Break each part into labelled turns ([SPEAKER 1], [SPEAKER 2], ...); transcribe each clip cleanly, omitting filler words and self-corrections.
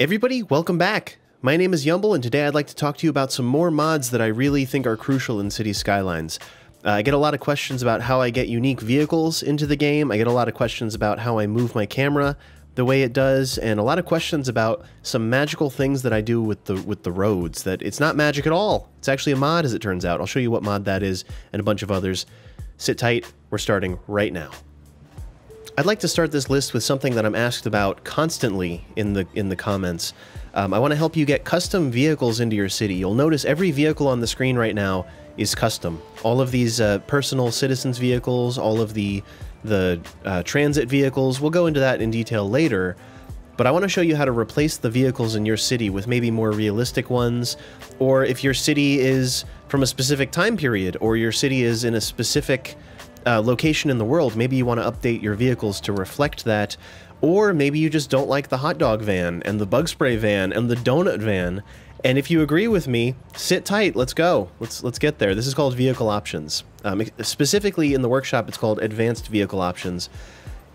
[SPEAKER 1] Everybody, welcome back! My name is Yumble, and today I'd like to talk to you about some more mods that I really think are crucial in City Skylines. I get a lot of questions about how I get unique vehicles into the game, I get a lot of questions about how I move my camera the way it does, and a lot of questions about some magical things that I do with the roads, that it's not magic at all. It's actually a mod, as it turns out. I'll show you what mod that is, and a bunch of others. Sit tight, we're starting right now. I'd like to start this list with something that I'm asked about constantly in the comments. I want to help you get custom vehicles into your city. You'll notice every vehicle on the screen right now is custom. All of these personal citizens vehicles, all of the transit vehicles, we'll go into that in detail later, but I want to show you how to replace the vehicles in your city with maybe more realistic ones, or if your city is from a specific time period, or your city is in a specific location in the world, maybe you want to update your vehicles to reflect that, or maybe you just don't like the hot dog van, and the bug spray van, and the donut van, and if you agree with me, sit tight, let's go. Let's get there. This is called vehicle options. Specifically in the workshop, it's called advanced vehicle options.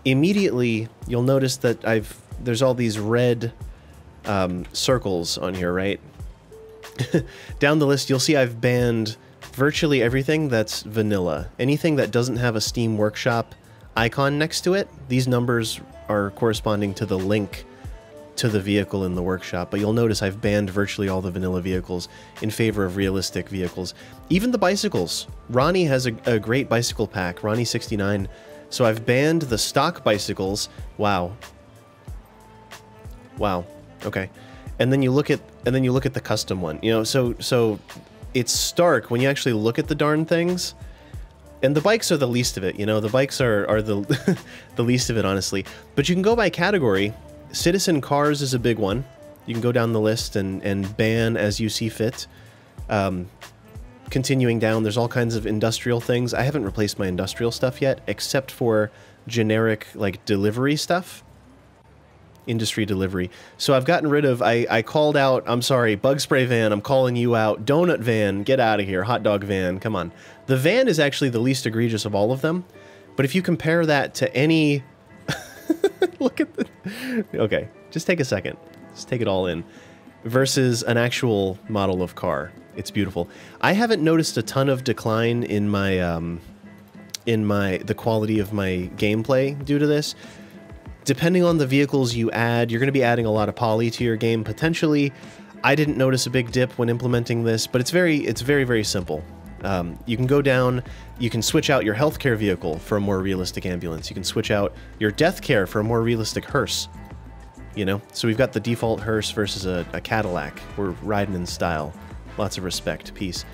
[SPEAKER 1] Immediately, you'll notice that there's all these red circles on here, right? Down the list, you'll see I've banned virtually everything that's vanilla. Anything that doesn't have a Steam Workshop icon next to it, these numbers are corresponding to the link to the vehicle in the workshop, but you'll notice I've banned virtually all the vanilla vehicles in favor of realistic vehicles. Even the bicycles. Ronnie has a great bicycle pack, Ronnie 69, so I've banned the stock bicycles. Wow. Wow. Okay. And then you look at the custom one. You know, so it's stark when you actually look at the darn things. And the bikes are the least of it, you know, the bikes are the the least of it, honestly. But you can go by category. Citizen cars is a big one. You can go down the list and ban as you see fit. Continuing down, there's all kinds of industrial things. I haven't replaced my industrial stuff yet, except for generic, like, delivery stuff. Industry delivery. So I've gotten rid of, I called out, I'm sorry, bug spray van, I'm calling you out, donut van, get out of here, hot dog van, come on. The van is actually the least egregious of all of them, but if you compare that to any... Look at the... Okay, just take a second. Just take it all in. Versus an actual model of car. It's beautiful. I haven't noticed a ton of decline in my, the quality of my gameplay due to this. Depending on the vehicles you add, you're going to be adding a lot of poly to your game, potentially. I didn't notice a big dip when implementing this, but it's very, very simple. You can go down, you can switch out your healthcare vehicle for a more realistic ambulance. You can switch out your death care for a more realistic hearse. You know? So we've got the default hearse versus a Cadillac. We're riding in style. Lots of respect. Peace.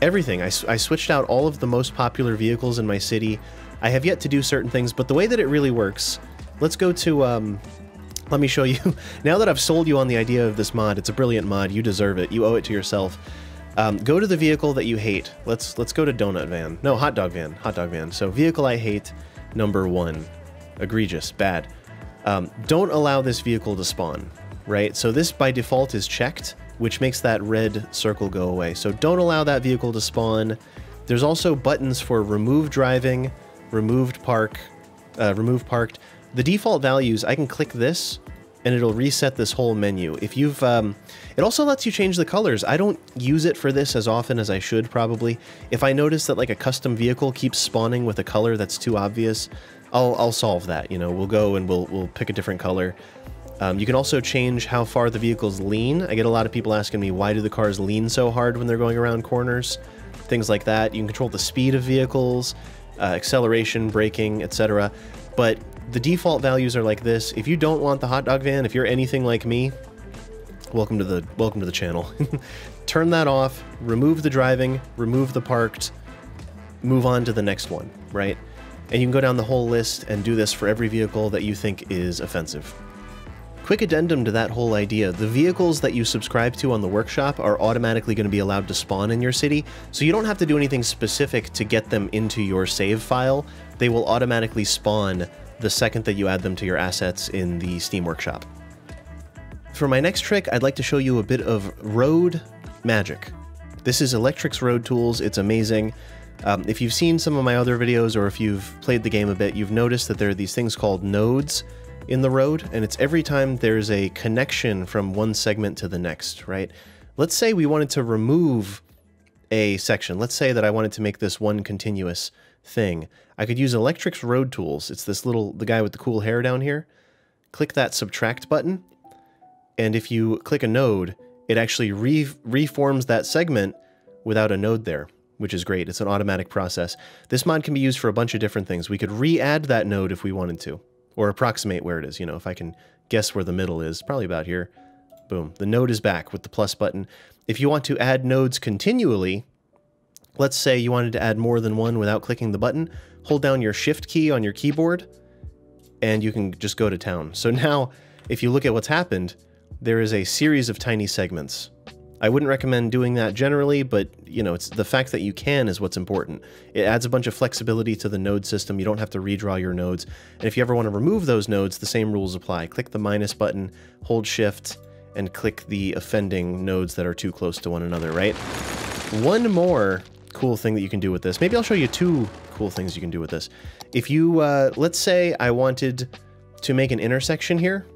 [SPEAKER 1] Everything. I switched out all of the most popular vehicles in my city. I have yet to do certain things, but the way that it really works... Let's go to... let me show you. Now that I've sold you on the idea of this mod, it's a brilliant mod. You deserve it. You owe it to yourself. Go to the vehicle that you hate. Let's go to donut van. No, hot dog van. Hot dog van. So vehicle I hate, number 1. Egregious. Bad. Don't allow this vehicle to spawn, right? So this by default is checked, which makes that red circle go away. So don't allow that vehicle to spawn. There's also buttons for remove driving, removed park, remove parked. The default values, I can click this and it'll reset this whole menu. If you've, it also lets you change the colors. I don't use it for this as often as I should, probably. If I notice that like a custom vehicle keeps spawning with a color that's too obvious, I'll solve that. You know, we'll go and we'll pick a different color. You can also change how far the vehicles lean. I get a lot of people asking me, why do the cars lean so hard when they're going around corners? Things like that. You can control the speed of vehicles, acceleration, braking, etc. But the default values are like this. If you don't want the hot dog van, if you're anything like me, welcome to the channel. Turn that off, remove the driving, remove the parked, move on to the next one, right? And you can go down the whole list and do this for every vehicle that you think is offensive. Quick addendum to that whole idea, the vehicles that you subscribe to on the workshop are automatically going to be allowed to spawn in your city, so you don't have to do anything specific to get them into your save file. They will automatically spawn the second that you add them to your assets in the Steam Workshop. For my next trick, I'd like to show you a bit of road magic. This is Elektrix Road Tools, it's amazing. If you've seen some of my other videos, or if you've played the game a bit, you've noticed that there are these things called nodes in the road, and it's every time there's a connection from one segment to the next, right? Let's say we wanted to remove a section. Let's say that I wanted to make this one continuous thing. I could use Elektrix road tools. It's this little, the guy with the cool hair down here. Click that subtract button, and if you click a node, it actually reforms that segment without a node there, which is great. It's an automatic process. This mod can be used for a bunch of different things. We could re-add that node if we wanted to, or approximate where it is. You know, if I can guess where the middle is, probably about here. Boom, the node is back with the plus button. If you want to add nodes continually, let's say you wanted to add more than one without clicking the button, hold down your shift key on your keyboard, and you can just go to town. So now, if you look at what's happened, there is a series of tiny segments. I wouldn't recommend doing that generally, but you know, it's the fact that you can is what's important. It adds a bunch of flexibility to the node system. You don't have to redraw your nodes. And if you ever want to remove those nodes, the same rules apply. Click the minus button, hold shift, and click the offending nodes that are too close to one another, right? One more cool thing that you can do with this. Maybe I'll show you two cool things you can do with this. If you, let's say I wanted to make an intersection here,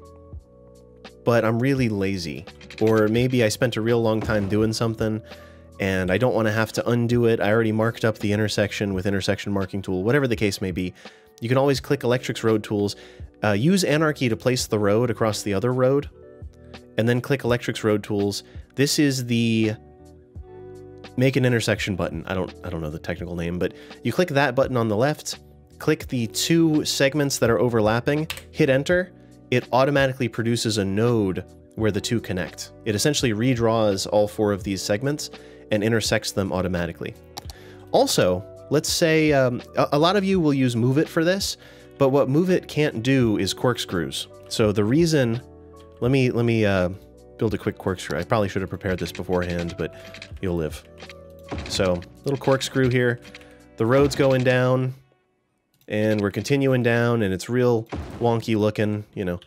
[SPEAKER 1] but I'm really lazy. Or maybe I spent a real long time doing something and I don't want to have to undo it. I already marked up the intersection with intersection marking tool, whatever the case may be. You can always click Elektrix road tools, use Anarchy to place the road across the other road, and then click Elektrix road tools. This is the make an intersection button. I don't know the technical name, but you click that button on the left, click the two segments that are overlapping, hit enter. It automatically produces a node where the two connect. It essentially redraws all four of these segments and intersects them automatically. Also, let's say a lot of you will use Move It for this, but what Move It can't do is corkscrews. So the reason, let me build a quick corkscrew. I probably should have prepared this beforehand, but you'll live. So little corkscrew here. The road's going down, and we're continuing down, and it's real wonky looking. You know,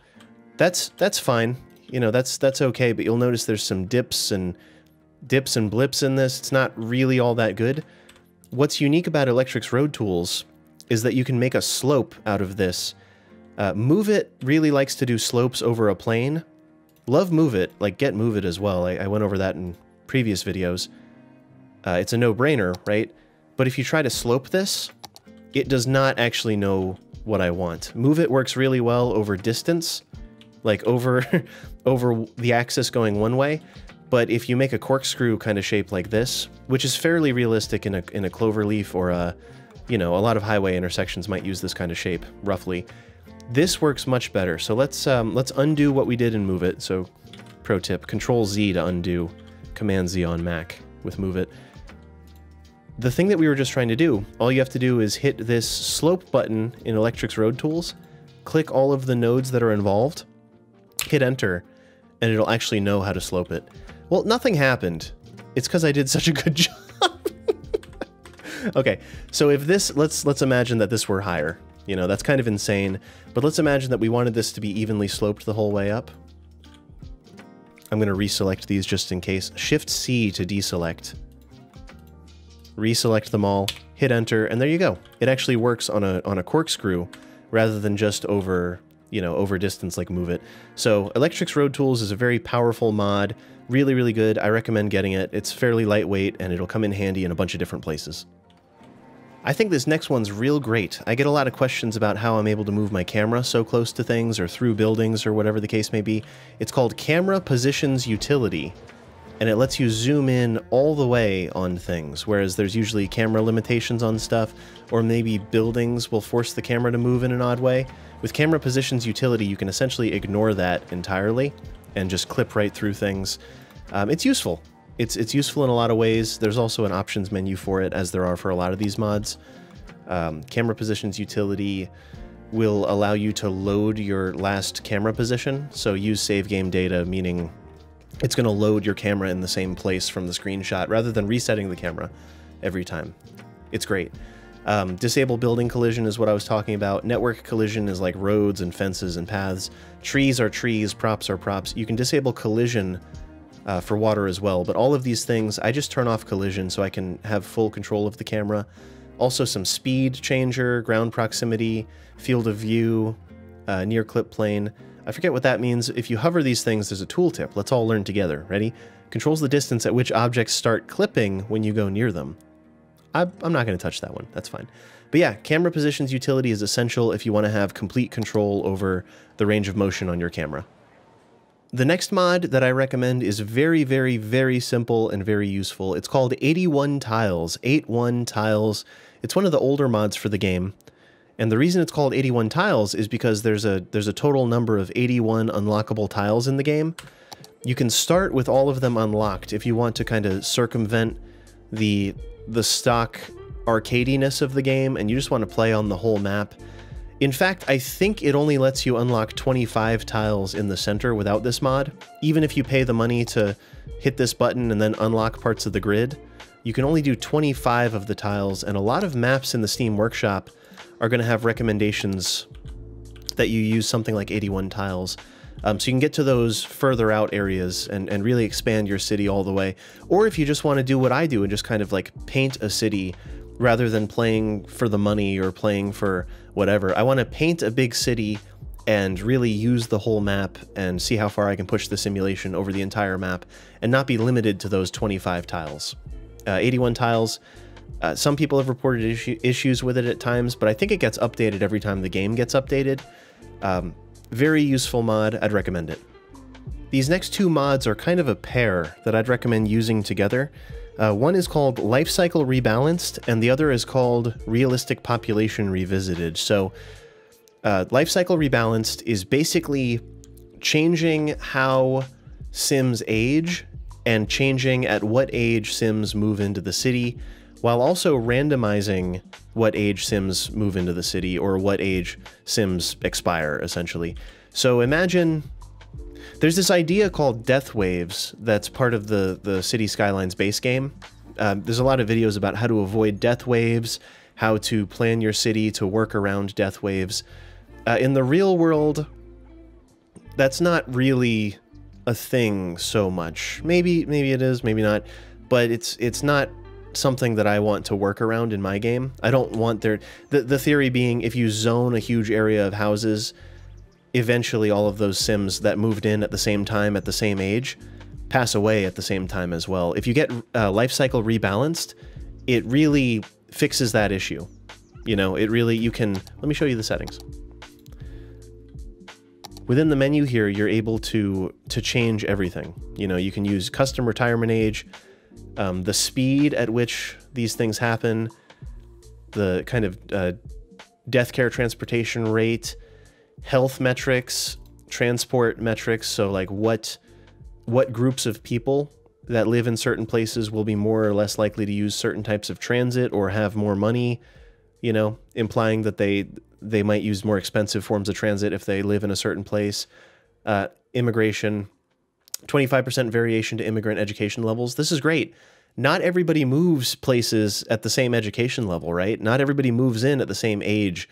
[SPEAKER 1] that's fine. You know, that's okay. But you'll notice there's some dips and blips in this. It's not really all that good. What's unique about Elektrix road tools is that you can make a slope out of this. Move It really likes to do slopes over a plane. Love Move It, like get Move It as well. I went over that in previous videos. It's a no-brainer, right? But if you try to slope this, it does not actually know what I want. Move It works really well over distance, like over the axis going one way. But if you make a corkscrew kind of shape like this, which is fairly realistic in a clover leaf or a, you know, a lot of highway intersections might use this kind of shape, roughly. This works much better. So let's undo what we did and Move It. So pro tip, Control Z to undo, Command Z on Mac with Move It. The thing that we were just trying to do, all you have to do is hit this slope button in Elektrix road tools, click all of the nodes that are involved, hit enter, and it'll actually know how to slope it. Well, nothing happened. It's because I did such a good job. Okay, so if this, let's imagine that this were higher. You know, that's kind of insane, but let's imagine that we wanted this to be evenly sloped the whole way up. I'm going to reselect these just in case. Shift C to deselect. Reselect them all, hit enter, and there you go. It actually works on a corkscrew rather than just over, you know, over distance like Move It. So Elektrix road tools is a very powerful mod, really, really good. I recommend getting it. It's fairly lightweight and it'll come in handy in a bunch of different places. I think this next one's real great. I get a lot of questions about how I'm able to move my camera so close to things or through buildings or whatever the case may be. It's called Camera Positions Utility, and it lets you zoom in all the way on things, whereas there's usually camera limitations on stuff, or maybe buildings will force the camera to move in an odd way. With Camera Positions Utility, you can essentially ignore that entirely and just clip right through things. It's useful. It's useful in a lot of ways. There's also an options menu for it, as there are for a lot of these mods. Camera Positions Utility will allow you to load your last camera position, so use save game data, meaning it's going to load your camera in the same place from the screenshot rather than resetting the camera every time. It's great. Disable building collision is what I was talking about. Network collision is like roads and fences and paths. Trees are trees, props are props. You can disable collision for water as well, but all of these things, I just turn off collision so I can have full control of the camera. Also some speed changer, ground proximity, field of view, near clip plane. I forget what that means. If you hover these things, there's a tooltip. Let's all learn together. Ready? Controls the distance at which objects start clipping when you go near them. I'm not going to touch that one. That's fine. But yeah, camera positions utility is essential if you want to have complete control over the range of motion on your camera. The next mod that I recommend is very, very, very simple and very useful. It's called 81 Tiles. 81 Tiles. It's one of the older mods for the game. And the reason it's called 81 Tiles is because there's a total number of 81 unlockable tiles in the game. You can start with all of them unlocked if you want to kind of circumvent the stock arcadiness of the game and you just want to play on the whole map. In fact, I think it only lets you unlock 25 tiles in the center without this mod. Even if you pay the money to hit this button and then unlock parts of the grid, you can only do 25 of the tiles, and a lot of maps in the Steam Workshop are going to have recommendations that you use something like 81 tiles. So you can get to those further out areas and really expand your city all the way. Or if you just want to do what I do and just kind of like paint a city rather than playing for the money or playing for whatever. I want to paint a big city and really use the whole map and see how far I can push the simulation over the entire map and not be limited to those 25 tiles. 81 tiles. Some people have reported issues with it at times, but I think it gets updated every time the game gets updated. Very useful mod. I'd recommend it. These next two mods are kind of a pair that I'd recommend using together. One is called Lifecycle Rebalanced, and the other is called Realistic Population Revisited. So, Lifecycle Rebalanced is basically changing how Sims age and changing at what age Sims move into the city, while also randomizing what age Sims move into the city or what age Sims expire, essentially. So imagine there's this idea called death waves that's part of the City Skylines base game. There's a lot of videos about how to avoid death waves, how to plan your city to work around death waves. In the real world, that's not really a thing so much. Maybe it is, maybe not, but it's not something that I want to work around in my game. I don't want the theory being if you zone a huge area of houses, eventually all of those Sims that moved in at the same time at the same age pass away at the same time as well. If you get Lifecycle Rebalanced, it really fixes that issue. You know, it really, you can, let me show you the settings. Within the menu here, you're able to change everything. You know, you can use custom retirement age, the speed at which these things happen, the kind of death care transportation rate, health metrics, transport metrics, so like what groups of people that live in certain places will be more or less likely to use certain types of transit or have more money, you know, implying that they might use more expensive forms of transit if they live in a certain place. Immigration, 25% variation to immigrant education levels. This is great. Not everybody moves places at the same education level, right? Not everybody moves in at the same age.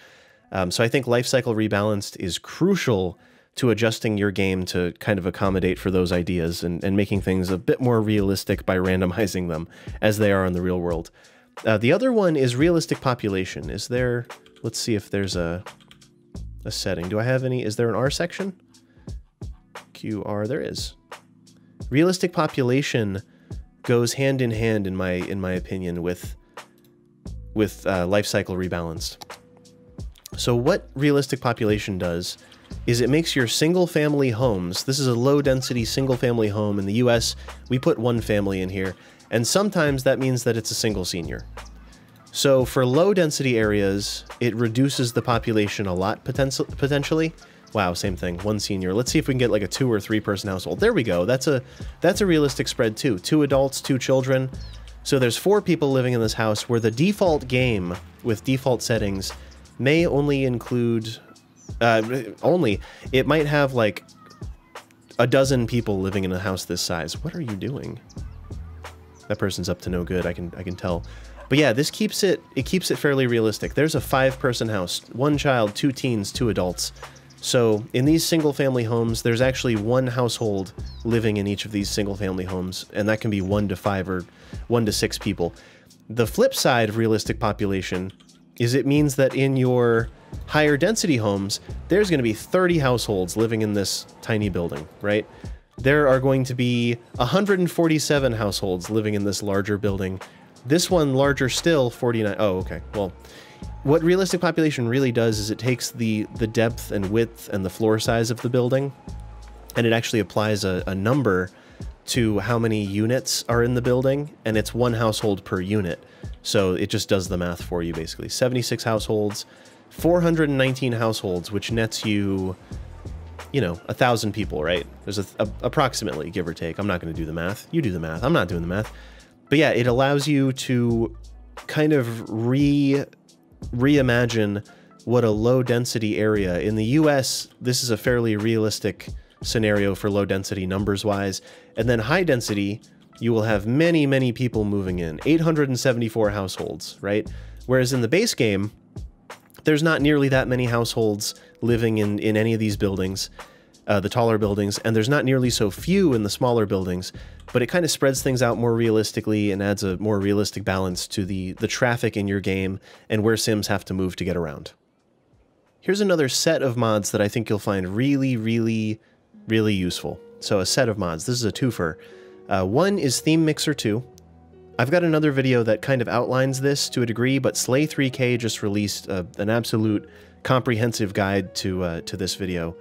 [SPEAKER 1] So I think Lifecycle Rebalanced is crucial to adjusting your game to kind of accommodate for those ideas and making things a bit more realistic by randomizing them as they are in the real world. The other one is Realistic Population. Is there, let's see if there's a setting. Do I have any, is there an R section? QR, there is. Realistic Population goes hand in hand in my opinion with Lifecycle Rebalanced. So what Realistic Population does is it makes your single-family homes, this is a low-density single-family home. In the US, we put one family in here, and sometimes that means that it's a single senior. So for low-density areas, it reduces the population a lot, potentially. Wow, same thing, one senior. Let's see if we can get like a 2 or 3 person household. There we go, that's a realistic spread too. 2 adults, 2 children. So there's 4 people living in this house where the default game with default settings may only include, it might have like a dozen people living in a house this size. What are you doing? That person's up to no good, I can tell. But yeah, this keeps it fairly realistic. There's a 5-person house, 1 child, 2 teens, 2 adults. So in these single-family homes, there's actually 1 household living in each of these single-family homes, and that can be 1 to 5 or 1 to 6 people. The flip side of Realistic Population is it means that in your higher density homes, there's going to be 30 households living in this tiny building, right? There are going to be 147 households living in this larger building. This one, larger still, 49. Oh, okay. Well, what realistic population really does is it takes the depth and width and the floor size of the building, and it actually applies a number to how many units are in the building, and it's one household per unit. So it just does the math for you, basically. 76 households, 419 households, which nets you, you know, 1,000 people, right? There's approximately, give or take. I'm not going to do the math. You do the math. I'm not doing the math. But yeah, it allows you to kind of reimagine what a low-density area. In the US, this is a fairly realistic scenario for low-density numbers-wise. And then high-density, you will have many, many people moving in. 874 households, right? Whereas in the base game, there's not nearly that many households living in any of these buildings, the taller buildings, and there's not nearly so few in the smaller buildings, but it kind of spreads things out more realistically and adds a more realistic balance to the traffic in your game and where Sims have to move to get around. Here's another set of mods that I think you'll find really, really, really useful. So a set of mods. This is a twofer. One is Theme Mixer 2. I've got another video that kind of outlines this to a degree, but Slay3K just released an absolute comprehensive guide to this video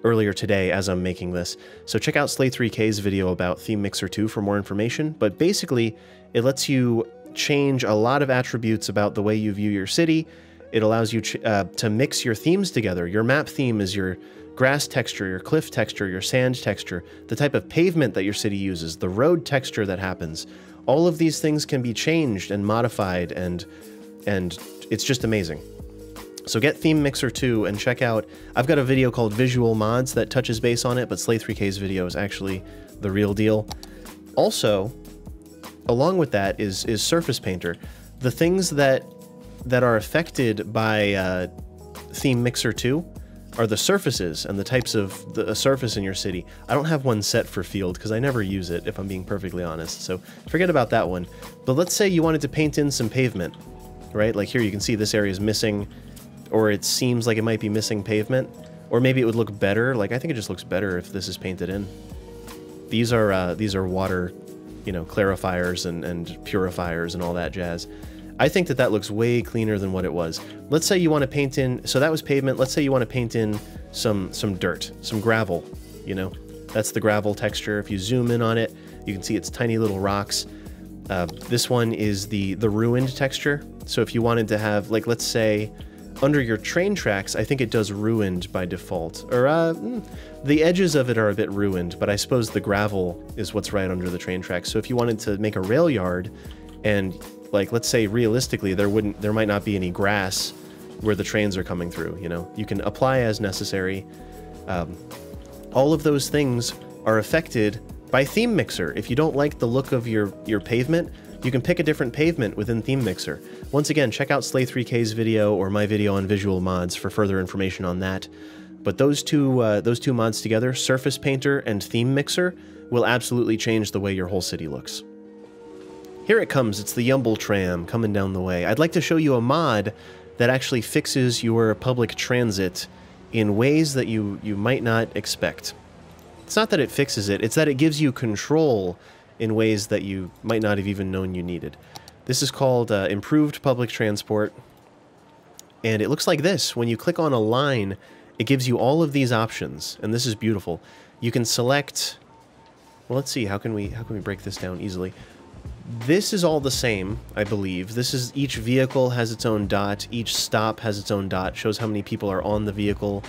[SPEAKER 1] earlier today as I'm making this. So check out Slay3K's video about Theme Mixer 2 for more information, but basically it lets you change a lot of attributes about the way you view your city. It allows you to mix your themes together. Your map theme is your grass texture, your cliff texture, your sand texture, the type of pavement that your city uses, the road texture that happens. All of these things can be changed and modified, and it's just amazing. So get Theme Mixer 2 and check out, I've got a video called Visual Mods that touches base on it, but Slay3K's video is actually the real deal. Also, along with that is Surface Painter. The things that are affected by Theme Mixer 2 are the surfaces and the types of the surface in your city. I don't have one set for field because I never use it, if I'm being perfectly honest, so forget about that one. But let's say you wanted to paint in some pavement, right? Like here you can see this area is missing, or it seems like it might be missing pavement, or maybe it would look better. Like I think it just looks better if this is painted in. These are water, you know, clarifiers and purifiers and all that jazz. I think that looks way cleaner than what it was. Let's say you want to paint in, so that was pavement, let's say you want to paint in some dirt, some gravel, you know? That's the gravel texture. If you zoom in on it, you can see it's tiny little rocks. This one is the ruined texture. So if you wanted to have, like, let's say, under your train tracks, I think it does ruined by default. Or, the edges of it are a bit ruined, but I suppose the gravel is what's right under the train tracks. So if you wanted to make a rail yard, and like, let's say realistically, there might not be any grass where the trains are coming through, you know? You can apply as necessary. All of those things are affected by Theme Mixer. If you don't like the look of your pavement, you can pick a different pavement within Theme Mixer. Once again, check out Slay3K's video or my video on visual mods for further information on that. But those two mods together, Surface Painter and Theme Mixer, will absolutely change the way your whole city looks. Here it comes, it's the Yumble Tram coming down the way. I'd like to show you a mod that actually fixes your public transit in ways that you might not expect. It's not that it fixes it, it's that it gives you control in ways that you might not have even known you needed. This is called Improved Public Transport, and it looks like this. When you click on a line, it gives you all of these options, and this is beautiful. You can select, well, let's see, how can we break this down easily? This is all the same, I believe. This is, each vehicle has its own dot, each stop has its own dot, shows how many people are on the vehicle.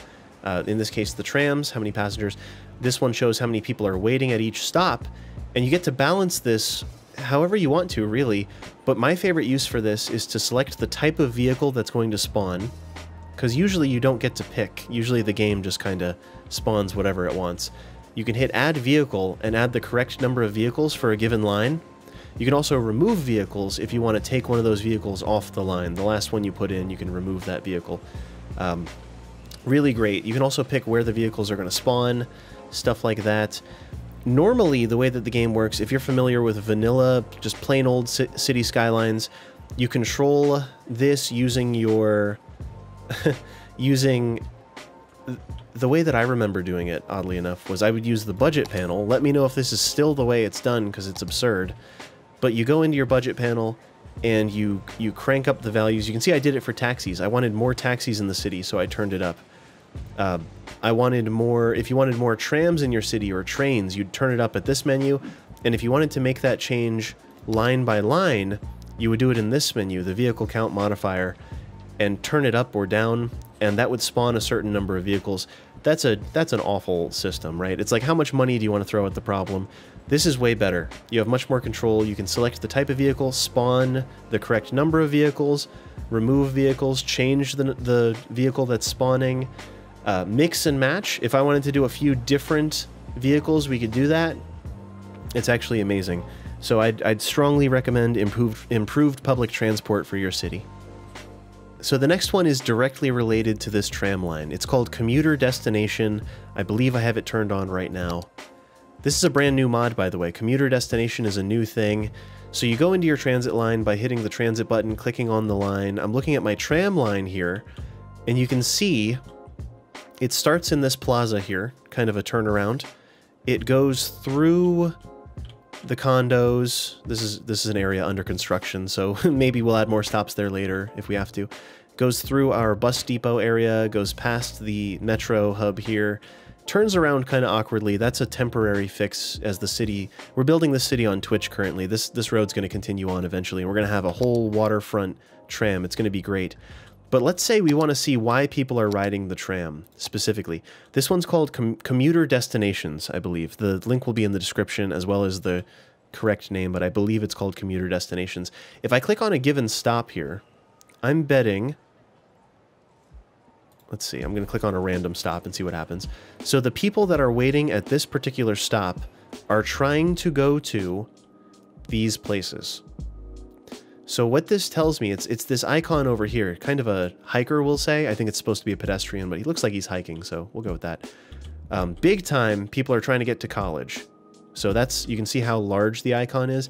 [SPEAKER 1] In this case, the trams, how many passengers. This one shows how many people are waiting at each stop, and you get to balance this however you want to, really. But my favorite use for this is to select the type of vehicle that's going to spawn, because usually you don't get to pick. Usually the game just kind of spawns whatever it wants. You can hit Add Vehicle and add the correct number of vehicles for a given line. You can also remove vehicles if you want to take one of those vehicles off the line. The last one you put in, you can remove that vehicle. Really great. You can also pick where the vehicles are going to spawn, stuff like that. Normally, the way that the game works, if you're familiar with vanilla, just plain old city skylines, you control this using your using... The way that I remember doing it, oddly enough, was I would use the budget panel. Let me know if this is still the way it's done, because it's absurd. But you go into your budget panel, and you crank up the values. You can see I did it for taxis. I wanted more taxis in the city, so I turned it up. I wanted more... If you wanted more trams in your city, or trains, you'd turn it up at this menu. And if you wanted to make that change line by line, you would do it in this menu, the vehicle count modifier, and turn it up or down, and that would spawn a certain number of vehicles. That's an awful system, right? It's like, how much money do you want to throw at the problem? This is way better. You have much more control. You can select the type of vehicle, spawn the correct number of vehicles, remove vehicles, change the vehicle that's spawning, mix and match. If I wanted to do a few different vehicles, we could do that. It's actually amazing. So I'd strongly recommend improved public transport for your city. So the next one is directly related to this tram line. It's called Commuter Destination. I believe I have it turned on right now. This is a brand new mod, by the way. Commuter Destination is a new thing. So you go into your transit line by hitting the transit button, clicking on the line. I'm looking at my tram line here, and you can see it starts in this plaza here, kind of a turnaround. It goes through the condos. This is an area under construction, so maybe we'll add more stops there later if we have to. Goes through our bus depot area, goes past the metro hub here, turns around kind of awkwardly. That's a temporary fix as the city... We're building this city on Twitch currently. This road's going to continue on eventually, and we're going to have a whole waterfront tram. It's going to be great. But let's say we want to see why people are riding the tram, specifically. This one's called Commuter Destinations, I believe. The link will be in the description, as well as the correct name, but I believe it's called Commuter Destinations. If I click on a given stop here, I'm betting... Let's see, I'm going to click on a random stop and see what happens. So the people that are waiting at this particular stop are trying to go to these places. So what this tells me, it's this icon over here, kind of a hiker, we'll say. I think it's supposed to be a pedestrian, but he looks like he's hiking, so we'll go with that. Big time, people are trying to get to college. So that's, you can see how large the icon is.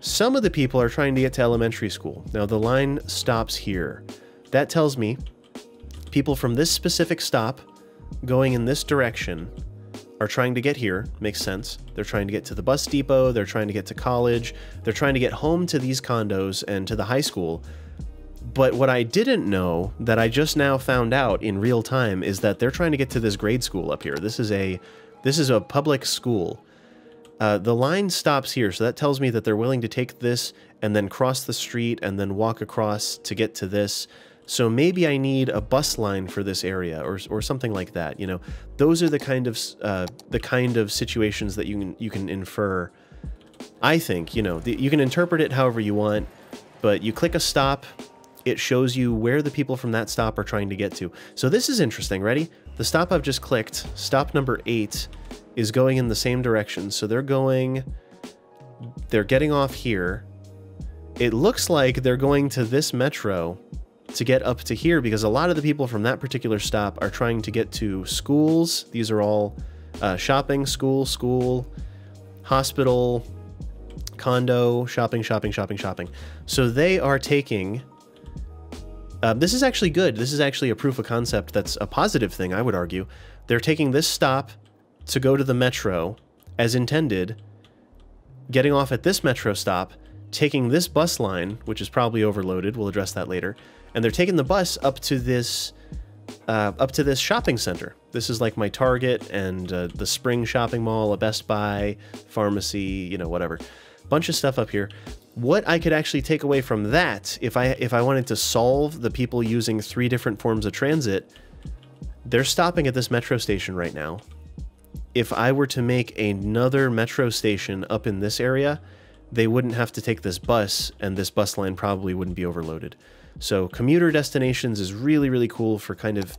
[SPEAKER 1] Some of the people are trying to get to elementary school. Now the line stops here. That tells me people from this specific stop going in this direction are trying to get here. Makes sense. They're trying to get to the bus depot, they're trying to get to college, they're trying to get home to these condos and to the high school. But what I didn't know, that I just now found out in real time, is that they're trying to get to this grade school up here. This is a public school. The line stops here, so that tells me that they're willing to take this and then cross the street and then walk across to get to this. So maybe I need a bus line for this area, or something like that. You know, those are the kind of situations that you can infer. I think, you know, you can interpret it however you want, but you click a stop, it shows you where the people from that stop are trying to get to. So this is interesting. Ready? The stop I've just clicked, stop number 8, is going in the same direction. So they're getting off here. It looks like they're going to this metro to get up to here, because a lot of the people from that particular stop are trying to get to schools. These are all shopping, school, hospital, condo, shopping. So they are taking... this is actually good. This is actually a proof of concept that's a positive thing, I would argue. They're taking this stop to go to the metro as intended, getting off at this metro stop, taking this bus line, which is probably overloaded, we'll address that later, and they're taking the bus up to this shopping center. This is like my Target and the Spring Shopping Mall, a Best Buy, pharmacy, you know, whatever. Bunch of stuff up here. What I could actually take away from that, if I wanted to solve the people using 3 different forms of transit, they're stopping at this metro station right now. If I were to make another metro station up in this area, they wouldn't have to take this bus, and this bus line probably wouldn't be overloaded. So Commuter Destinations is really, really cool for kind of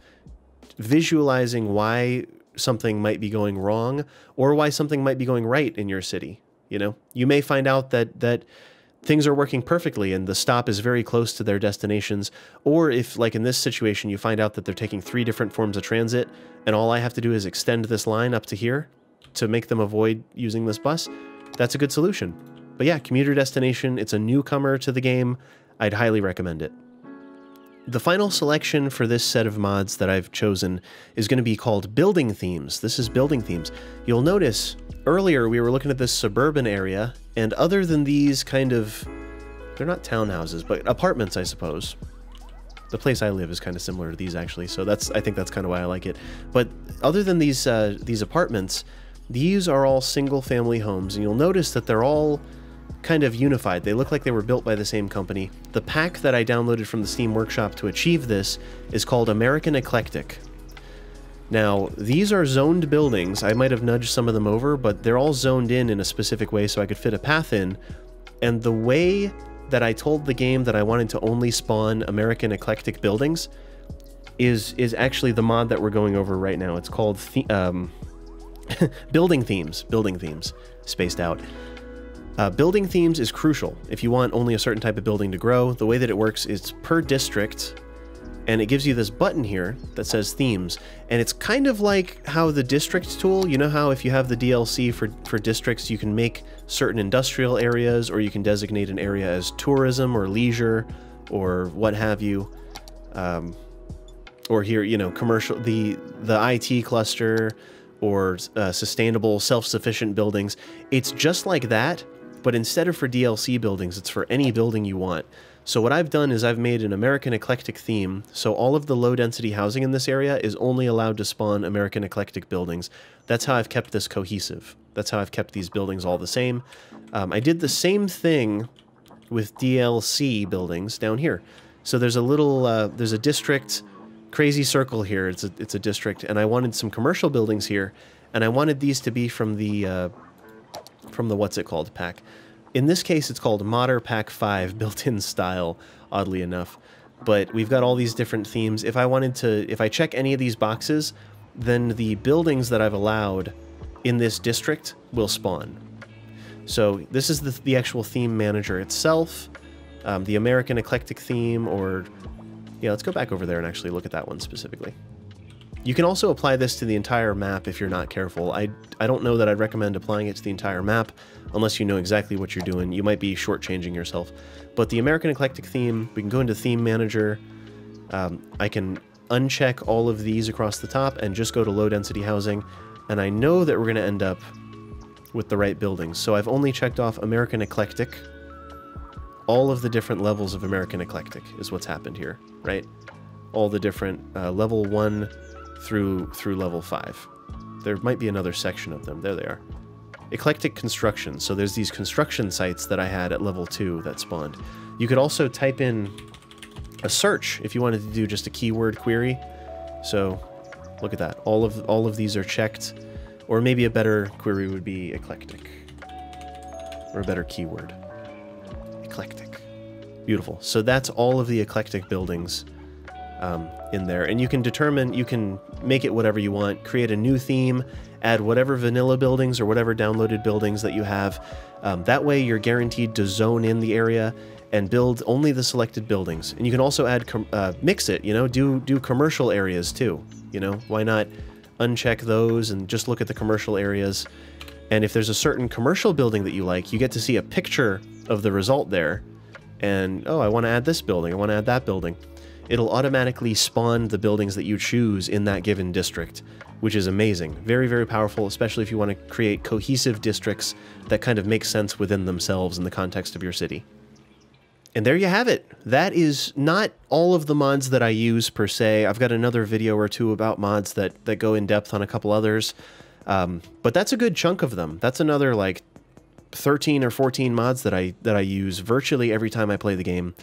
[SPEAKER 1] visualizing why something might be going wrong, or why something might be going right in your city. You know, you may find out that things are working perfectly and the stop is very close to their destinations, or if, like in this situation, you find out that they're taking 3 different forms of transit, and all I have to do is extend this line up to here to make them avoid using this bus, that's a good solution. But yeah, Commuter Destination, it's a newcomer to the game. I'd highly recommend it. The final selection for this set of mods that I've chosen is going to be called Building Themes. This is Building Themes. You'll notice earlier we were looking at this suburban area, and other than these kind of, they're not townhouses, but apartments, I suppose. The place I live is kind of similar to these actually, so I think that's kind of why I like it. But other than these apartments, these are all single-family homes, and you'll notice that they're all kind of unified. They look like they were built by the same company. The pack that I downloaded from the Steam Workshop to achieve this is called American Eclectic. Now, these are zoned buildings. I might have nudged some of them over, but they're all zoned in a specific way so I could fit a path in. And the way that I told the game that I wanted to only spawn American Eclectic buildings is actually the mod that we're going over right now. It's called Building Themes. Building Themes. Spaced out. Building themes is crucial if you want only a certain type of building to grow. The way that it works is per district, and it gives you this button here that says themes, and it's kind of like how the district tool, you know how if you have the DLC for districts, you can make certain industrial areas, or you can designate an area as tourism or leisure or what have you, or here, you know, commercial, the IT cluster, or sustainable self-sufficient buildings. It's just like that, but instead of for DLC buildings, it's for any building you want. So what I've done is I've made an American Eclectic theme, so all of the low-density housing in this area is only allowed to spawn American Eclectic buildings. That's how I've kept this cohesive. That's how I've kept these buildings all the same. I did the same thing with DLC buildings down here. So there's a little, there's a district, crazy circle here, it's a district, and I wanted some commercial buildings here, and I wanted these to be from the what's it called pack. In this case, it's called Modder Pack 5 built-in style, oddly enough. But we've got all these different themes. If I check any of these boxes, then the buildings that I've allowed in this district will spawn. So this is the actual theme manager itself, the American Eclectic theme, or yeah, let's go back over there and actually look at that one specifically. You can also apply this to the entire map if you're not careful. I don't know that I'd recommend applying it to the entire map unless you know exactly what you're doing. You might be shortchanging yourself. But the American Eclectic theme, we can go into Theme Manager. I can uncheck all of these across the top and just go to low density housing. And I know that we're going to end up with the right buildings. So I've only checked off American Eclectic. All of the different levels of American Eclectic is what's happened here, right? All the different level 1 through level 5. There might be another section of them. There they are. Eclectic construction. So there's these construction sites that I had at level 2 that spawned. You could also type in a search if you wanted to do just a keyword query. So look at that. All of these are checked. Or maybe a better query would be eclectic. Or a better keyword. Eclectic. Beautiful. So that's all of the eclectic buildings in there, and you can make it whatever you want, create a new theme, add whatever vanilla buildings or whatever downloaded buildings that you have. That way you're guaranteed to zone in the area and build only the selected buildings. And you can also add mix it, you know, do commercial areas too, you know, why not uncheck those and just look at the commercial areas. And if there's a certain commercial building that you like, you get to see a picture of the result there, and oh, I want to add this building, I want to add that building. It'll automatically spawn the buildings that you choose in that given district, which is amazing. Very, very powerful, especially if you want to create cohesive districts that kind of make sense within themselves in the context of your city. And there you have it. That is not all of the mods that I use per se. I've got another video or two about mods that go in depth on a couple others. But that's a good chunk of them. That's another like 13 or 14 mods that I use virtually every time I play the game.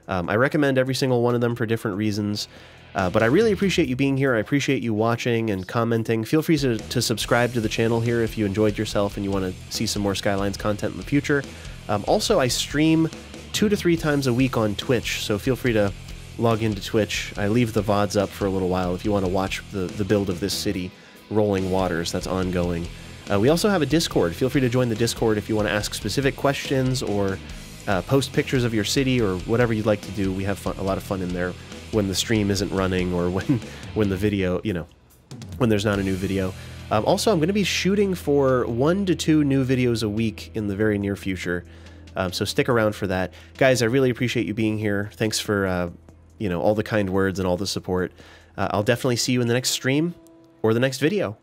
[SPEAKER 1] I recommend every single one of them for different reasons, but I really appreciate you being here. I appreciate you watching and commenting. Feel free to subscribe to the channel here if you enjoyed yourself and you want to see some more Skylines content in the future. Also, I stream 2 to 3 times a week on Twitch, so feel free to log into Twitch. I leave the VODs up for a little while if you want to watch the build of this city, Rolling Waters, that's ongoing. We also have a Discord. Feel free to join the Discord if you want to ask specific questions or post pictures of your city or whatever you'd like to do. We have a lot of fun in there when the stream isn't running or when the video, you know, when there's not a new video. Also, I'm going to be shooting for 1 to 2 new videos a week in the very near future. So stick around for that. Guys, I really appreciate you being here. Thanks for you know, all the kind words and all the support. I'll definitely see you in the next stream or the next video.